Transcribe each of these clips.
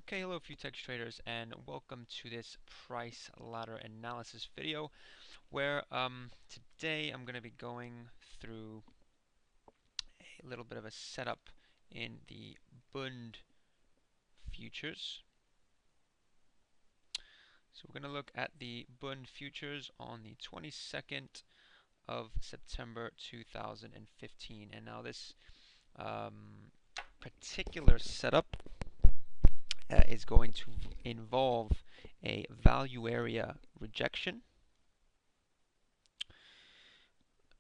Okay, hello Futex traders and welcome to this price ladder analysis video where today I'm going to be going through a little bit of a setup in the Bund futures. So we're going to look at the Bund futures on the 22nd of September 2015, and now this particular setup is going to involve a value area rejection.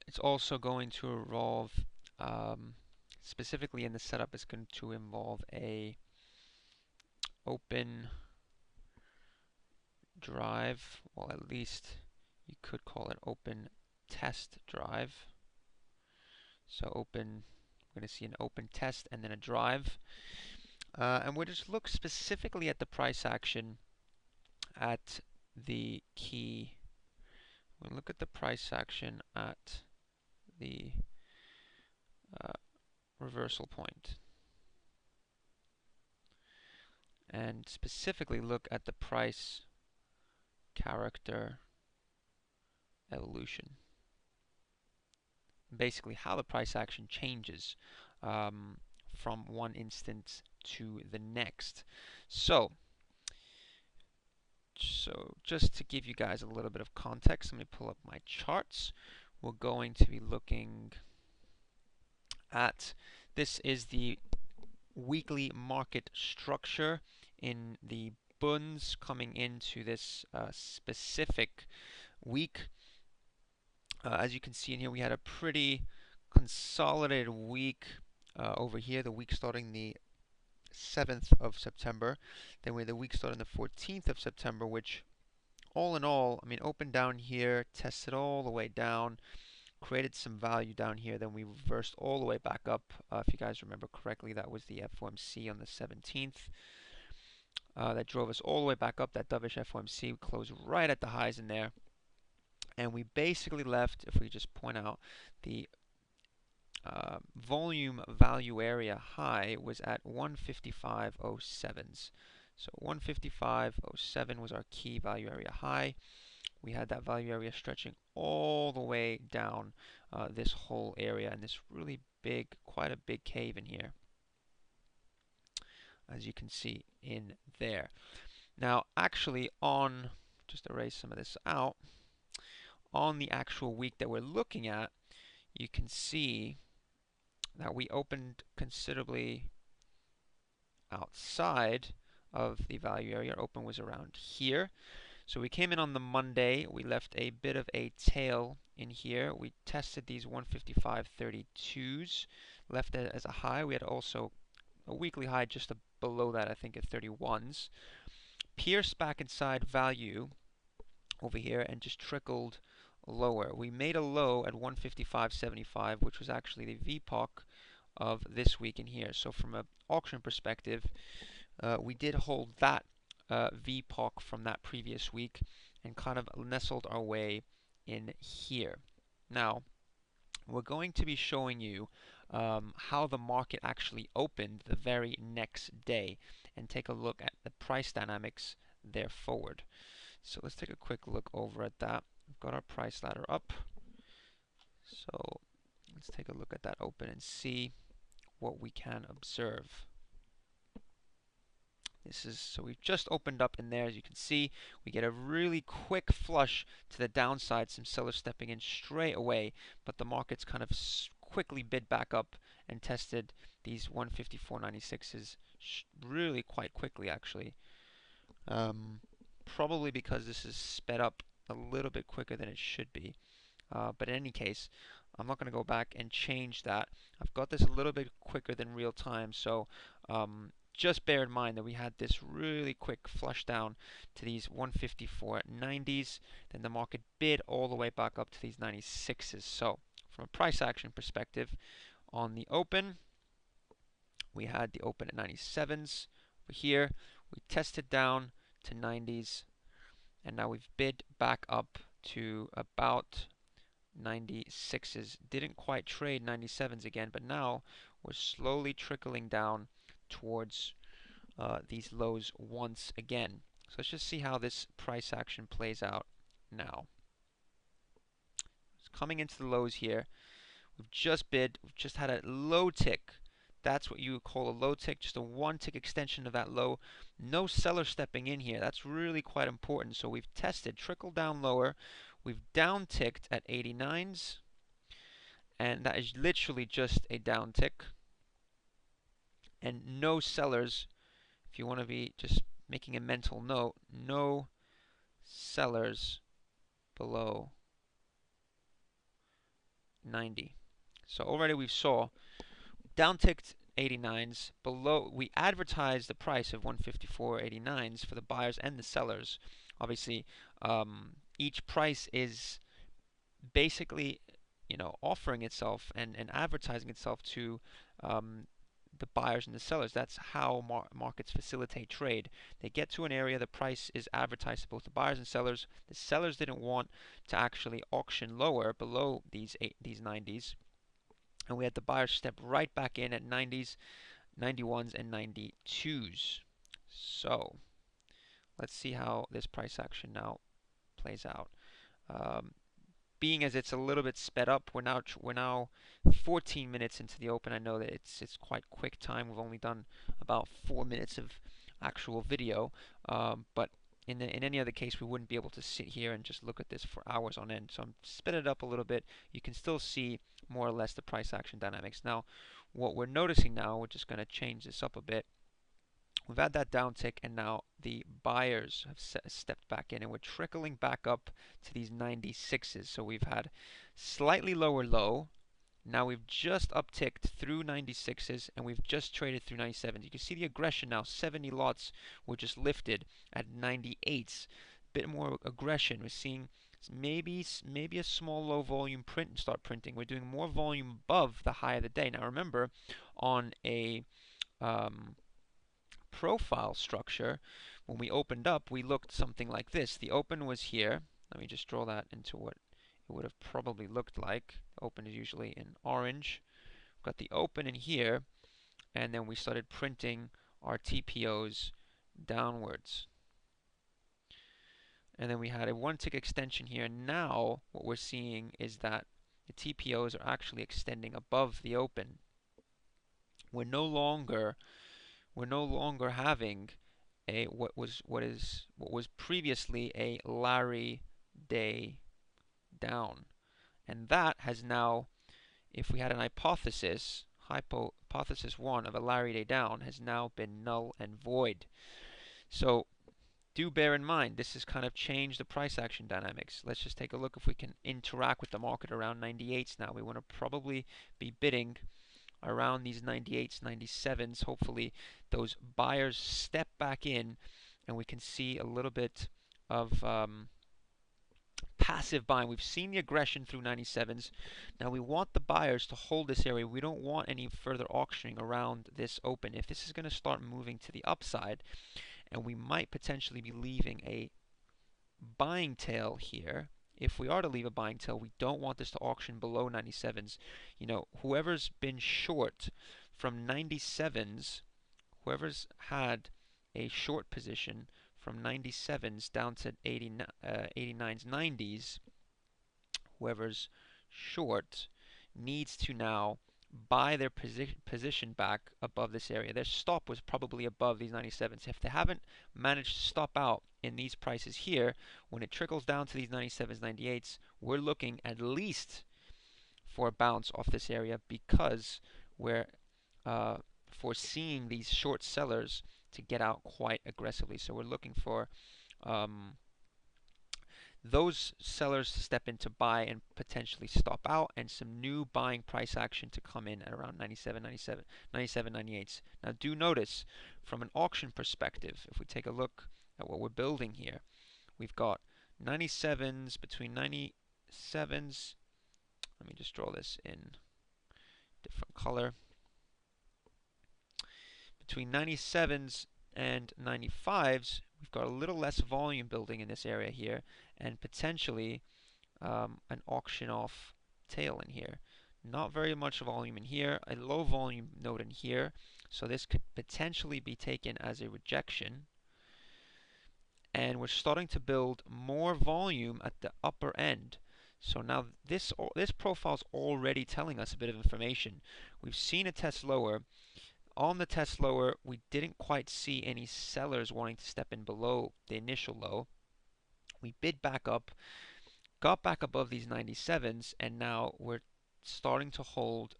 It's also going to involve, specifically in the setup, it's going to involve a open drive, well, at least you could call it open test drive. So open, we're going to see an open test and then a drive. And we'll just look specifically at the price action at the key. We'll look at the price action at the reversal point, and specifically look at the price character evolution. Basically how the price action changes from one instance to the next. So just to give you guys a little bit of context, let me pull up my charts. We're going to be looking at, this is the weekly market structure in the Bunds coming into this specific week. As you can see in here, we had a pretty consolidated week over here, the week starting the 7th of September. Then we had the week starting the 14th of September, which all in all, I mean, opened down here, tested all the way down, created some value down here, then we reversed all the way back up. If you guys remember correctly, that was the FOMC on the 17th. That drove us all the way back up. That dovish FOMC closed right at the highs in there. And we basically left, if we just point out, the volume value area high was at 155.07s. So 155.07 was our key value area high. We had that value area stretching all the way down this whole area, and this really big, quite a big cave in here, as you can see in there. Now, actually, on, just erase some of this out, on the actual week that we're looking at, you can see that we opened considerably outside of the value area. Our open was around here. So we came in on the Monday, we left a bit of a tail in here. We tested these 155.32s, left it as a high. We had also a weekly high just below that, I think at 31s. Pierced back inside value over here and just trickled lower. We made a low at 155.75, which was actually the VPOC of this week in here. So from an auction perspective, we did hold that VPOC from that previous week and kind of nestled our way in here. Now, we're going to be showing you how the market actually opened the very next day and take a look at the price dynamics there forward. So let's take a quick look over at that. We've got our price ladder up. So let's take a look at that open and see what we can observe. So we've just opened up in there. As you can see, we get a really quick flush to the downside, some sellers stepping in straight away, but the market's kind of quickly bid back up and tested these 154.96s really quite quickly, actually. Probably because this is sped up a little bit quicker than it should be. But in any case, I'm not going to go back and change that. I've got this a little bit quicker than real time, so just bear in mind that we had this really quick flush down to these 154.90s. Then the market bid all the way back up to these 96s. So from a price action perspective, on the open, we had the open at 97s. Over here, we tested down to 90s, and now we've bid back up to about 96s. Didn't quite trade 97s again, but now we're slowly trickling down towards these lows once again. So let's just see how this price action plays out now. It's coming into the lows here. We've just bid, we've just had a low tick. That's what you would call a low tick, just a one tick extension of that low. No seller stepping in here. That's really quite important. So we've tested, trickled down lower. We've down ticked at 89s. And that is literally just a down tick. And no sellers, if you want to be just making a mental note, no sellers below 90. So already we saw down ticked 89s below. We advertised the price of 154.89s for the buyers and the sellers. Obviously, each price is basically, offering itself and advertising itself to the buyers and the sellers. That's how markets facilitate trade. They get to an area, the price is advertised to both the buyers and sellers. The sellers didn't want to actually auction lower below these 90s, and we had the buyers step right back in at 90s, 91s, and 92s. So let's see how this price action now plays out. Being as it's a little bit sped up, we're now 14 minutes into the open. I know that it's quite quick time. We've only done about 4 minutes of actual video, but in any other case, we wouldn't be able to sit here and just look at this for hours on end. So I'm sped it up a little bit. You can still see more or less the price action dynamics. Now, what we're noticing now, we're just going to change this up a bit. We've had that downtick, and now the buyers have stepped back in, and we're trickling back up to these 96s. So we've had slightly lower low. Now we've just upticked through 96s, and we've just traded through 97s. You can see the aggression now. 70 lots were just lifted at 98s. Bit more aggression. We're seeing maybe a small low volume print and start printing. We're doing more volume above the high of the day. Now remember, on a profile structure, when we opened up, we looked something like this. The open was here. Let me just draw that into what it would have probably looked like. Open is usually in orange. We've got the open in here, and then we started printing our TPOs downwards. And then we had a one tick extension here. Now what we're seeing is that the TPOs are actually extending above the open. We're no longer having a what was previously a Larry day down, and that has now, if we had an hypothesis 1 of a Larry day down, has now been null and void. So do bear in mind, this has kind of changed the price action dynamics. Let's just take a look if we can interact with the market around 98s now. We want to probably be bidding around these 98s, 97s. Hopefully those buyers step back in, and we can see a little bit of passive buying. We've seen the aggression through 97s. Now we want the buyers to hold this area. We don't want any further auctioning around this open. If this is going to start moving to the upside, and we might potentially be leaving a buying tail here. If we are to leave a buying tail, we don't want this to auction below 97s. Whoever's been short from 97s, whoever's had a short position from 97s down to 89s, 90s, whoever's short needs to now buy their position back above this area. Their stop was probably above these 97s. If they haven't managed to stop out in these prices here, when it trickles down to these 97s, 98s, we're looking at least for a bounce off this area, because we're foreseeing these short sellers to get out quite aggressively. So we're looking for those sellers to step in to buy and potentially stop out, and some new buying price action to come in at around 97, 98s. Now do notice, from an auction perspective, if we take a look at what we're building here, we've got 97s, between 97s, let me just draw this in different color, between 97s and 95s, we've got a little less volume building in this area here, and potentially an auction off tail in here. Not very much volume in here, a low volume node in here, so this could potentially be taken as a rejection. And we're starting to build more volume at the upper end. So now this profile is already telling us a bit of information. We've seen a test lower. On the test lower, we didn't quite see any sellers wanting to step in below the initial low. We bid back up, got back above these 97s, and now we're starting to hold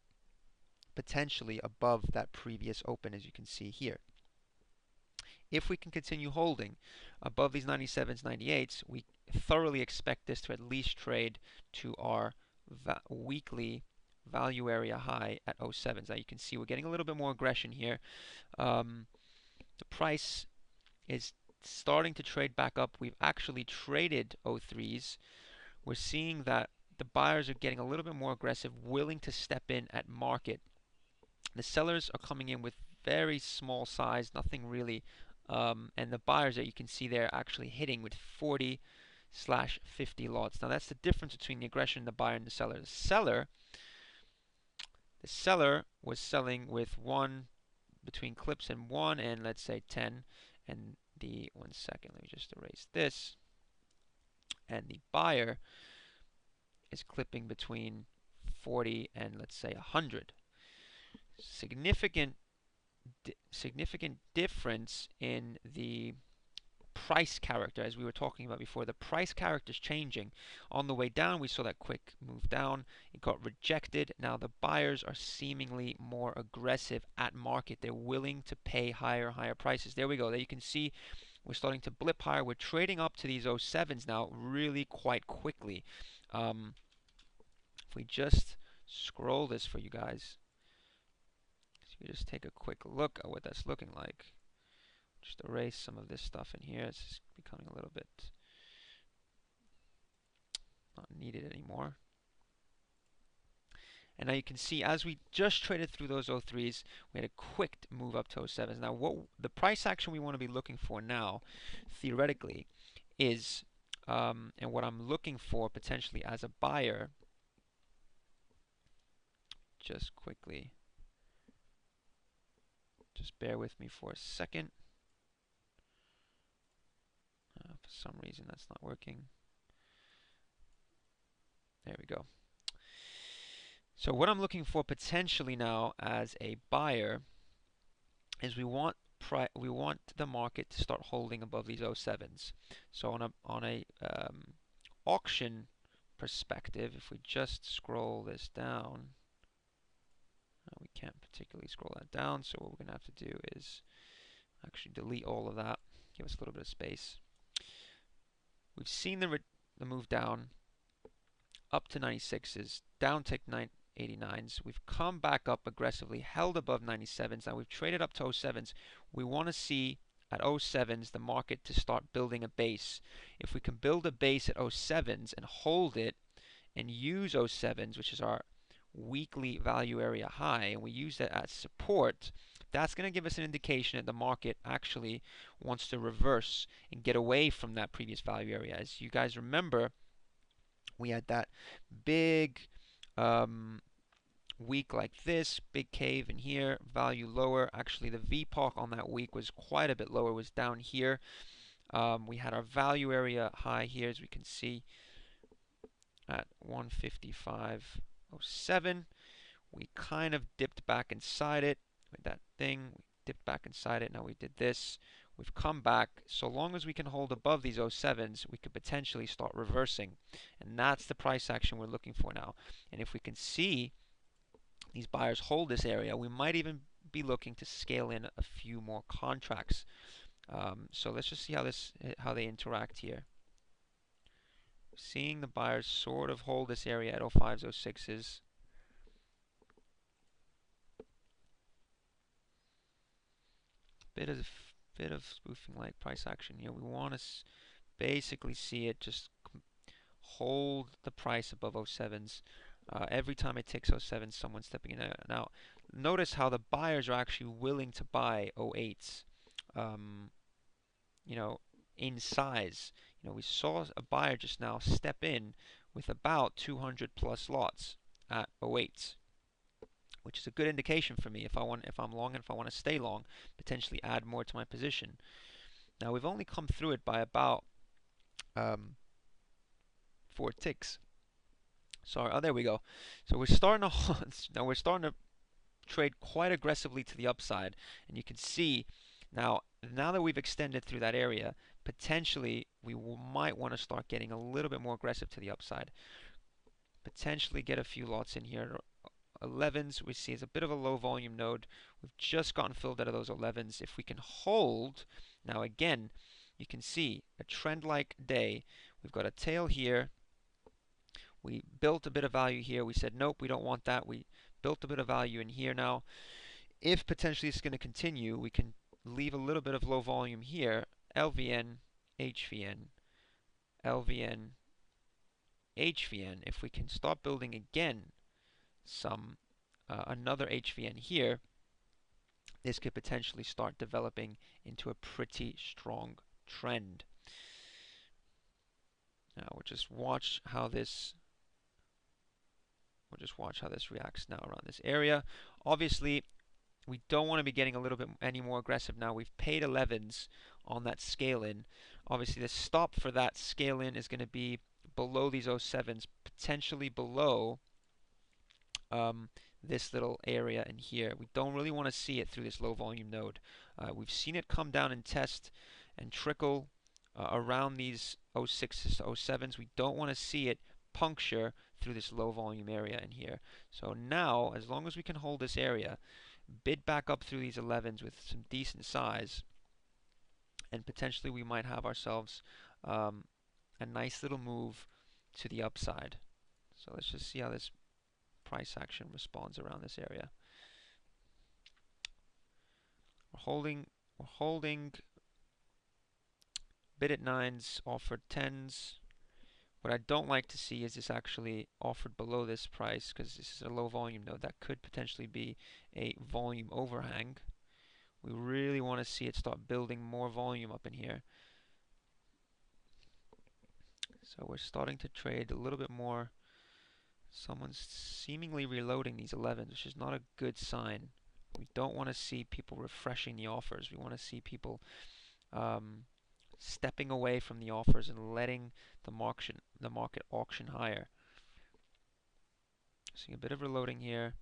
potentially above that previous open, as you can see here. If we can continue holding above these 97s, 98s, we thoroughly expect this to at least trade to our weekly value area high at 07s. Now you can see we're getting a little bit more aggression here. The price is starting to trade back up. We've actually traded 03s. We're seeing that the buyers are getting a little bit more aggressive, willing to step in at market. The sellers are coming in with very small size, nothing really, and the buyers that you can see there actually hitting with 40/50 lots. Now that's the difference between the aggression of the buyer and the seller. The seller was selling with between clips and 1 and let's say 10, and the 1 second, let me just erase this, and the buyer is clipping between 40 and let's say 100. Significant difference in the price character, as we were talking about before. The price character is changing. On the way down, we saw that quick move down. It got rejected. Now the buyers are seemingly more aggressive at market. They're willing to pay higher prices. There we go. There you can see we're starting to blip higher. We're trading up to these 07s now really quite quickly. If we just scroll this for you guys, so you just take a quick look at what that's looking like. Just erase some of this stuff in here. It's becoming a little bit not needed anymore. And now you can see as we just traded through those 03s, we had a quick move up to 07s. Now what the price action we want to be looking for now, theoretically, is, and what I'm looking for potentially as a buyer, just quickly, just bear with me for a second. For some reason that's not working. There we go. So what I'm looking for potentially now as a buyer is we want the market to start holding above these 07s. So on a auction perspective, if we just scroll this down, we can't particularly scroll that down, so what we're going to have to do is actually delete all of that, give us a little bit of space. We've seen the move down up to 96s, down tick 89s. We've come back up aggressively, held above 97s. Now we've traded up to 07s. We want to see at 07s the market to start building a base. If we can build a base at 07s and hold it and use 07s, which is our weekly value area high, and we use that as support, that's going to give us an indication that the market actually wants to reverse and get away from that previous value area. As you guys remember, we had that big week like this, big cave in here, value lower. Actually, the VPOC on that week was quite a bit lower, was down here. We had our value area high here, as we can see, at 155.07. We kind of dipped back inside it with that thing. We dipped back inside it. Now we did this. We've come back. So long as we can hold above these 07s, we could potentially start reversing. And that's the price action we're looking for now. And if we can see these buyers hold this area, we might even be looking to scale in a few more contracts. So let's just see how they interact here. Seeing the buyers sort of hold this area at 05s, 06s. Bit of spoofing like price action here. We want to basically see it just hold the price above 07s. Every time it ticks 07, someone's stepping in. Now, notice how the buyers are actually willing to buy 08s, you know, in size. You know, we saw a buyer just now step in with about 200 plus lots. at 08, which is a good indication for me if I'm long and if I want to stay long, potentially add more to my position. Now we've only come through it by about um, 4 ticks. So there we go. So we're starting to now we're starting to trade quite aggressively to the upside, and you can see now that we've extended through that area, potentially we might want to start getting a little bit more aggressive to the upside. Potentially get a few lots in here. 11s we see is a bit of a low volume node. We've just gotten filled out of those 11s. If we can hold, now again, you can see a trend-like day. We've got a tail here. We built a bit of value here. We said, nope, we don't want that. We built a bit of value in here now. If potentially it's going to continue, we can leave a little bit of low volume here. LVN, HVN, LVN, HVN. If we can start building again some another HVN here, this could potentially start developing into a pretty strong trend. Now we'll just watch how this reacts now around this area. Obviously, we don't want to be getting a little bit any more aggressive now. We've paid 11s on that scale in. Obviously, the stop for that scale in is going to be below these 07s, potentially below this little area in here. We don't really want to see it through this low volume node. We've seen it come down and test and trickle around these 06s to 07s. We don't want to see it puncture through this low volume area in here. So now, as long as we can hold this area, bid back up through these 11s with some decent size, and potentially we might have ourselves a nice little move to the upside. So let's just see how this price action responds around this area. We're holding bid at 9s, offered 10s. What I don't like to see is this actually offered below this price, because this is a low volume node. That could potentially be a volume overhang. We really want to see it start building more volume up in here. So we're starting to trade a little bit more. Someone's seemingly reloading these 11s, which is not a good sign. We don't want to see people refreshing the offers. We want to see people stepping away from the offers and letting the market auction higher. Seeing a bit of reloading here.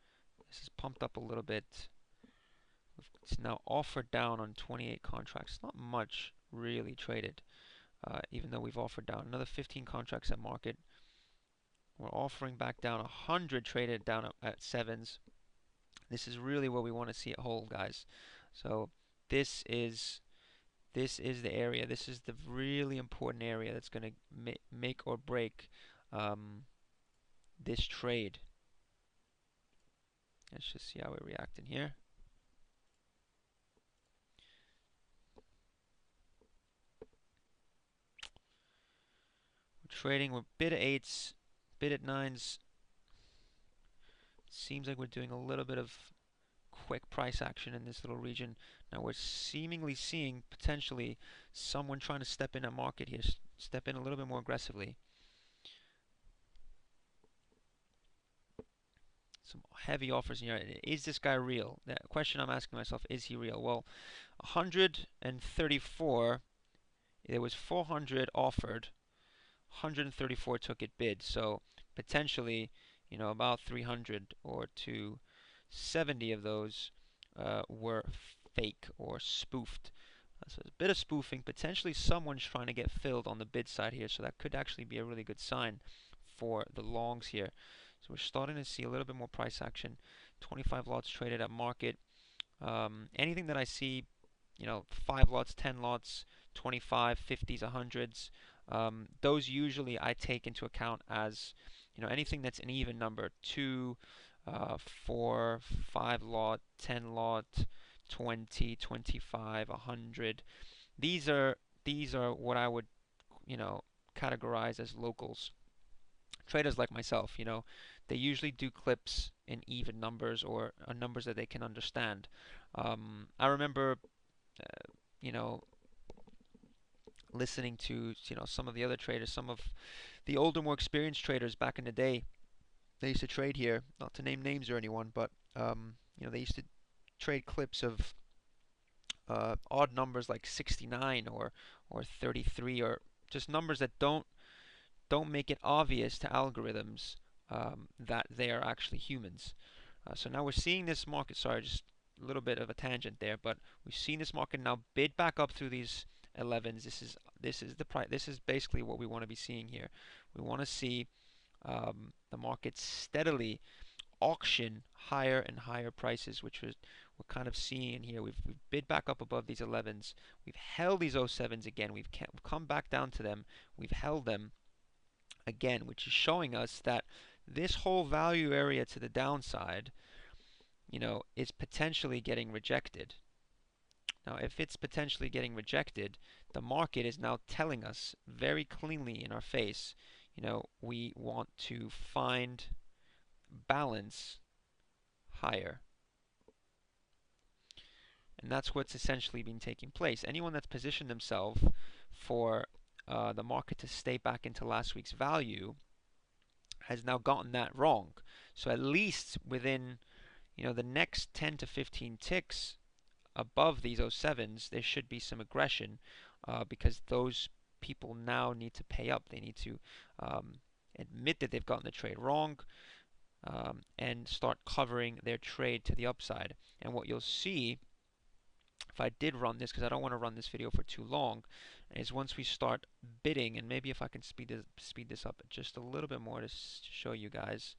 This is pumped up a little bit. It's now offered down on 28 contracts. Not much really traded, even though we've offered down another 15 contracts at market. We're offering back down 100 traded down at 7s. This is really where we want to see it hold, guys. So this is the area. This is the really important area that's going to make or break this trade. Let's just see how we react in here. We're trading with bid at 8s, bid at 9s. Seems like we're doing a little bit of quick price action in this little region. Now we're seemingly seeing potentially someone trying to step in a market here, step in a little bit more aggressively. Some heavy offers in here. Is this guy real? The question I'm asking myself, is he real? Well, 134, there was 400 offered, 134 took it bid, so potentially, you know, about 300 or 270 of those were fake or spoofed. So there's a bit of spoofing. Potentially someone's trying to get filled on the bid side here, so that could actually be a really good sign for the longs here. So we're starting to see a little bit more price action. 25 lots traded at market. Anything that I see, you know, 5 lots, 10 lots, 25, 50s, 100s, those usually I take into account as, you know, anything that's an even number, 2, 4, 5 lot, 10 lot, 20, 25, 100. These are what I would, you know, categorize as locals. Traders like myself, you know, they usually do clips in even numbers or numbers that they can understand. I remember, you know, listening to, you know, some of the other traders, some of the older, more experienced traders back in the day, they used to trade here, not to name names or anyone, but they used to trade clips of odd numbers like 69 or 33, or just numbers that don't make it obvious to algorithms that they are actually humans. So now we're seeing this market. Sorry, just a little bit of a tangent there, but we've seen this market now bid back up through these 11s. This is the price. This is basically what we want to be seeing here. We want to see the market steadily auction higher and higher prices, which we're kind of seeing here. We've bid back up above these 11s. We've held these 07s again. We've come back down to them. We've held them again, which is showing us that this whole value area to the downside, is potentially getting rejected. Now, if it's potentially getting rejected, the market is now telling us very cleanly in our face, we want to find balance higher. And that's what's essentially been taking place. Anyone that's positioned themselves for the market to stay back into last week's value has now gotten that wrong. So at least within the next 10 to 15 ticks above these 07s, there should be some aggression because those people now need to pay up. They need to admit that they've gotten the trade wrong and start covering their trade to the upside. And what you'll see, if I did run this, because I don't want to run this video for too long, is once we start bidding, and maybe if I can speed this up just a little bit more to show you guys.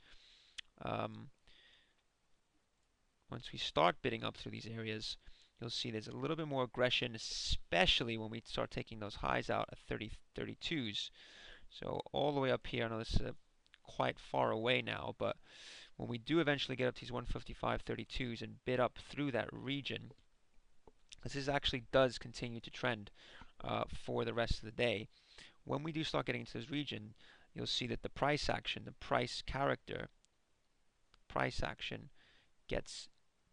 Once we start bidding up through these areas, you'll see there's a little bit more aggression, especially when we start taking those highs out at 32s. So all the way up here, I know this is quite far away now, but when we do eventually get up to these 155.32s and bid up through that region, this actually does continue to trend for the rest of the day. When we do start getting into this region, you'll see that the price action, the price character, price action gets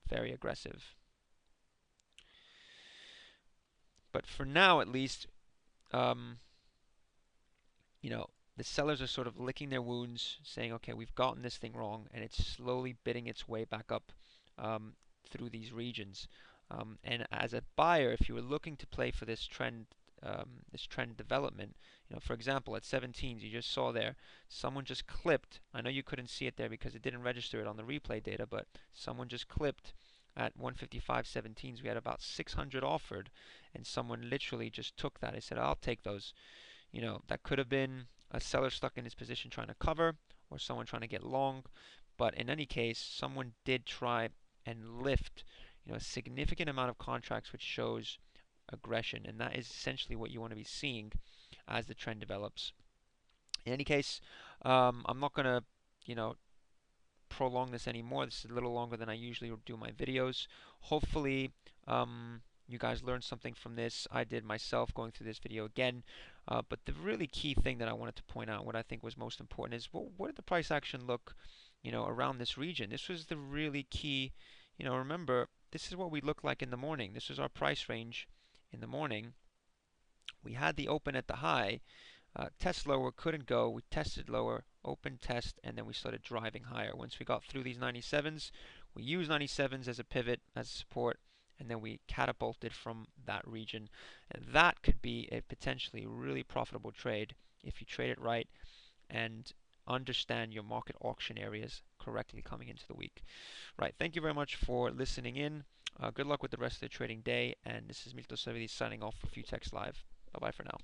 very aggressive. But for now, at least, the sellers are sort of licking their wounds, saying, okay, we've gotten this thing wrong, and it's slowly bidding its way back up through these regions. And as a buyer, if you were looking to play for this trend development, for example, at 17s, you just saw there, someone just clipped. I know you couldn't see it there because it didn't register it on the replay data, but someone just clipped at 155.17s. We had about 600 offered, and someone literally just took that. I said, I'll take those. That could have been a seller stuck in his position trying to cover, or someone trying to get long. But in any case, someone did try and lift, a significant amount of contracts, which shows aggression, and that is essentially what you want to be seeing as the trend develops. In any case, I'm not going to, prolong this anymore. This is a little longer than I usually do my videos. Hopefully, you guys learned something from this. I did myself going through this video again. But the really key thing that I wanted to point out, what I think was most important, is what did the price action look, around this region? This was the really key. Remember, this is what we look like in the morning. This was our price range in the morning. We had the open at the high. Test lower, couldn't go. We tested lower, open test, and then we started driving higher. Once we got through these 97s, we used 97s as a pivot, as a support, and then we catapulted from that region. And that could be a potentially really profitable trade if you trade it right and understand your market auction areas correctly coming into the week. Right, thank you very much for listening in. Good luck with the rest of the trading day, and this is Miltos signing off for FuTech Live. Bye-bye for now.